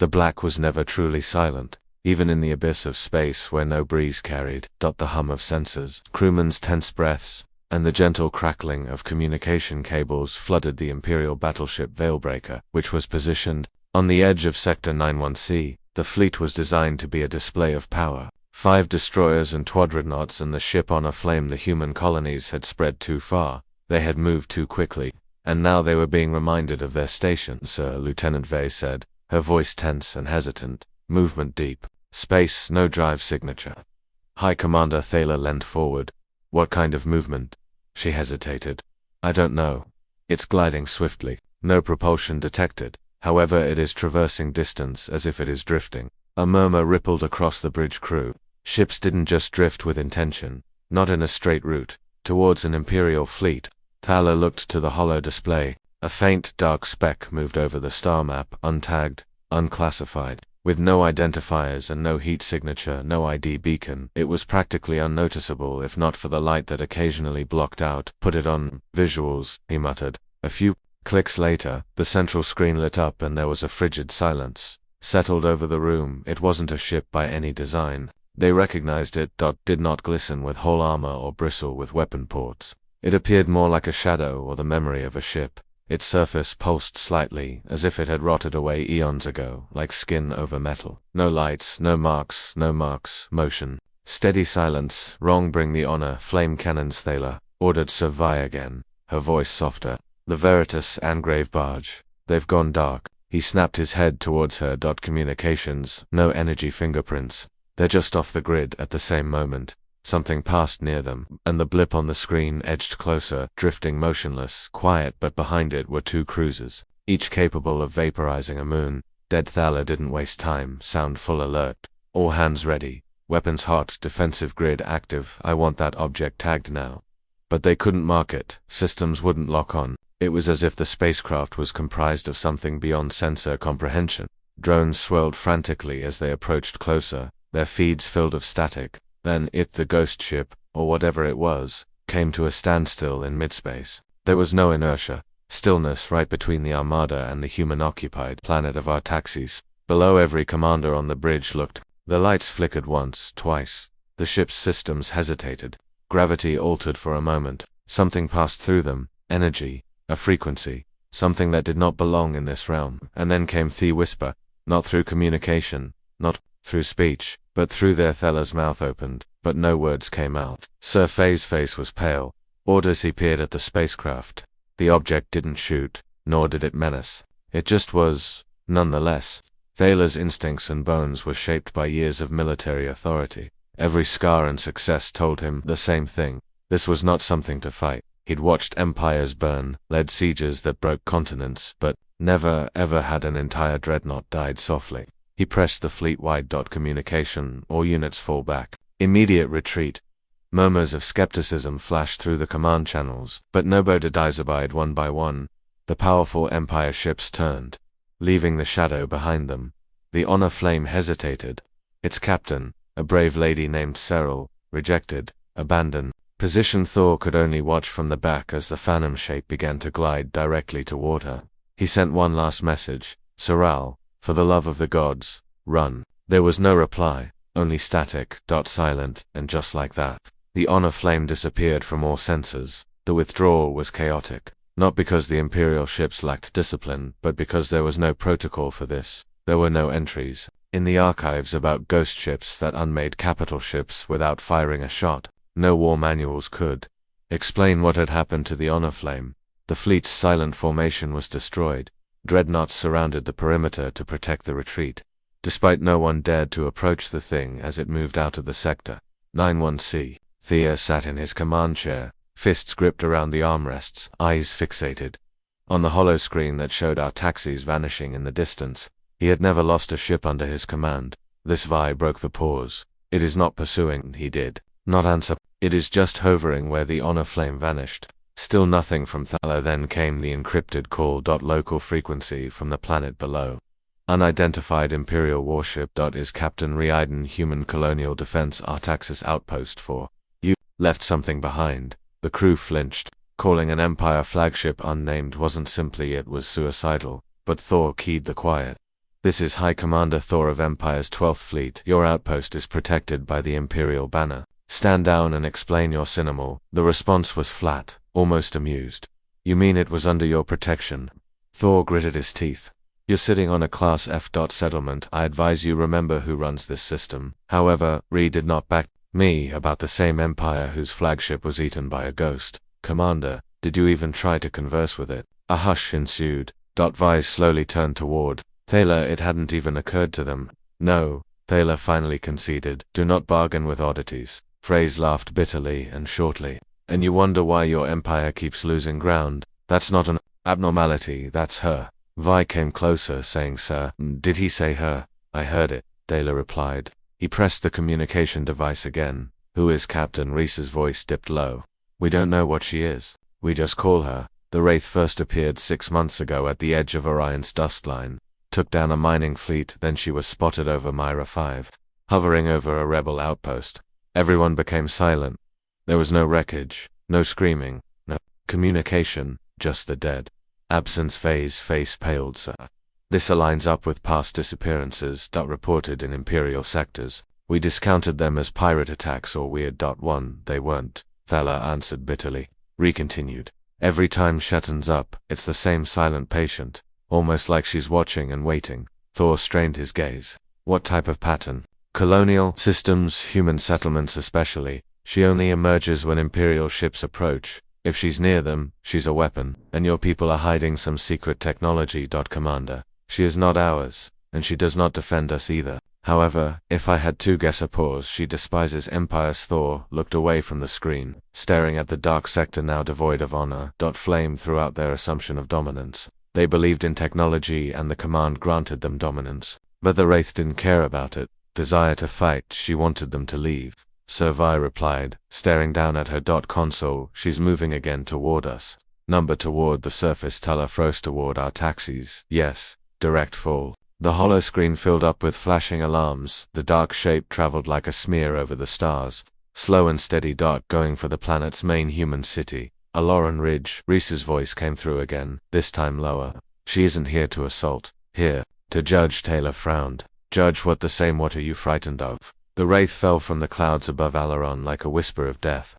The black was never truly silent, even in the abyss of space where no breeze carried. The hum of sensors, crewmen's tense breaths, and the gentle crackling of communication cables flooded the Imperial battleship Veilbreaker, which was positioned on the edge of Sector 91C. The fleet was designed to be a display of power. 5 destroyers and dreadnoughts and the ship on a flame. The human colonies had spread too far, they had moved too quickly, and now they were being reminded of their station, Sir. Lieutenant Vey said, her voice tense and hesitant, movement deep. Space, no drive signature. High Commander Thaler leaned forward. What kind of movement? She hesitated. I don't know. It's gliding swiftly. No propulsion detected. However, it is traversing distance as if it is drifting. A murmur rippled across the bridge crew. Ships didn't just drift with intention, not in a straight route, towards an Imperial fleet. Thaler looked to the hollow display. A faint, dark speck moved over the star map, untagged, unclassified. With no identifiers and no heat signature, no ID beacon, it was practically unnoticeable if not for the light that occasionally blocked out. Put it on visuals, he muttered. A few clicks later, the central screen lit up and there was a frigid silence settled over the room. It wasn't a ship by any design. They recognized it. Did not glisten with whole armor or bristle with weapon ports. It appeared more like a shadow or the memory of a ship. Its surface pulsed slightly, as if it had rotted away eons ago, like skin over metal. No lights, no marks, motion. Steady silence. Wrong, bring the honor, flame cannons, Thaler ordered Sir Vi again, her voice softer. The Veritas Angrave barge. They've gone dark. He snapped his head towards her. Communications, no energy fingerprints. They're just off the grid. At the same moment, something passed near them, and the blip on the screen edged closer, drifting motionless, quiet, but behind it were 2 cruisers, each capable of vaporizing a moon. Dead. Thaler didn't waste time, sound full alert. All hands ready, weapons hot, defensive grid active. I want that object tagged now. But they couldn't mark it, systems wouldn't lock on. It was as if the spacecraft was comprised of something beyond sensor comprehension. Drones swirled frantically as they approached closer, their feeds filled of static. Then the ghost ship, or whatever it was, came to a standstill in midspace. There was no inertia, stillness right between the Armada and the human-occupied planet of Artaxis. Below, every commander on the bridge looked. The lights flickered once, twice. The ship's systems hesitated. Gravity altered for a moment. Something passed through them, energy, a frequency, something that did not belong in this realm. And then came the whisper, not through communication, not through speech, but through their. Thaler's mouth opened, but no words came out. Sir Fei's face was pale. Orders. He peered at the spacecraft. The object didn't shoot, nor did it menace. It just was, nonetheless. Thaler's instincts and bones were shaped by years of military authority. Every scar and success told him the same thing. This was not something to fight. He'd watched empires burn, led sieges that broke continents, but never ever had an entire dreadnought died softly. He pressed the fleet-wide. Communication, all units fall back. Immediate retreat. Murmurs of skepticism flashed through the command channels, but no bodidizabide. One by one, the powerful Empire ships turned, leaving the shadow behind them. The Honor Flame hesitated. Its captain, a brave lady named Cyril, rejected, abandoned. Position. Thor could only watch from the back as the phantom shape began to glide directly toward her. He sent one last message. Cyril, for the love of the gods, run. There was no reply, only static. Silent, and just like that, the Honor Flame disappeared from all sensors. The withdrawal was chaotic, not because the Imperial ships lacked discipline, but because there was no protocol for this. There were no entries in the archives about ghost ships that unmade capital ships without firing a shot. No war manuals could explain what had happened to the Honor Flame. The fleet's silent formation was destroyed. Dreadnoughts surrounded the perimeter to protect the retreat. Despite no one dared to approach the thing as it moved out of the sector. 91C. Thea sat in his command chair, fists gripped around the armrests, eyes fixated on the hollow screen that showed our taxis vanishing in the distance. He had never lost a ship under his command. This Vi broke the pause. It is not pursuing, he did not answer. It is just hovering where the Honor Flame vanished. Still nothing from Thaler. Then came the encrypted call. Local frequency from the planet below. Unidentified Imperial warship. Is Captain Riiden, Human Colonial Defense Artaxis Outpost 4. You left something behind. The crew flinched. Calling an Empire flagship unnamed wasn't simply, it was suicidal. But Thor keyed the quiet. This is High Commander Thor of Empire's 12th Fleet. Your outpost is protected by the Imperial banner. Stand down and explain your cinema." The response was flat, almost amused. "You mean it was under your protection?" Thor gritted his teeth. "You're sitting on a Class F. settlement. I advise you remember who runs this system." However, Ree did not back me about the same Empire whose flagship was eaten by a ghost. "Commander, did you even try to converse with it?" A hush ensued. Vise slowly turned toward Thaler. It hadn't even occurred to them. "No," Thaler finally conceded. "Do not bargain with oddities." Phrase laughed bitterly and shortly. "And you wonder why your empire keeps losing ground? That's not an abnormality, that's her." Vi came closer, saying, "Sir." "Did he say her?" "I heard it," Thaler replied. He pressed the communication device again. "Who is Captain?" Reese's voice dipped low. "We don't know what she is. We just call her. The Wraith first appeared 6 months ago at the edge of Orion's dust line. Took down a mining fleet, then she was spotted over Myra 5, hovering over a rebel outpost. Everyone became silent. There was no wreckage, no screaming, no communication, just the dead. Absence phase. Face paled, sir. This aligns up with past disappearances reported in Imperial sectors. We discounted them as pirate attacks or weird. One, they weren't," Thaler answered bitterly. Ree continued. "Every time she turns up, it's the same silent patient, almost like she's watching and waiting." Thor strained his gaze. "What type of pattern?" "Colonial systems, human settlements especially. She only emerges when Imperial ships approach. If she's near them, she's a weapon. And your people are hiding some secret technology. Commander. She is not ours, and she does not defend us either. However, if I had to guess a pause, she despises empires." Thor looked away from the screen, staring at the dark sector now devoid of honor. Flame threw out their assumption of dominance. They believed in technology and the command granted them dominance. But the Wraith didn't care about it. Desire to fight, she wanted them to leave. Sir Vi replied, staring down at her console. "She's moving again toward us." "Number toward the surface." Teller froze toward our taxis. "Yes, direct fall." The hollow screen filled up with flashing alarms. The dark shape traveled like a smear over the stars. Slow and steady. Going for the planet's main human city. Aloran Ridge. Reese's voice came through again, this time lower. "She isn't here to assault. Here to judge." Taylor frowned. "Judge what? What are you frightened of?" The Wraith fell from the clouds above Alaron like a whisper of death.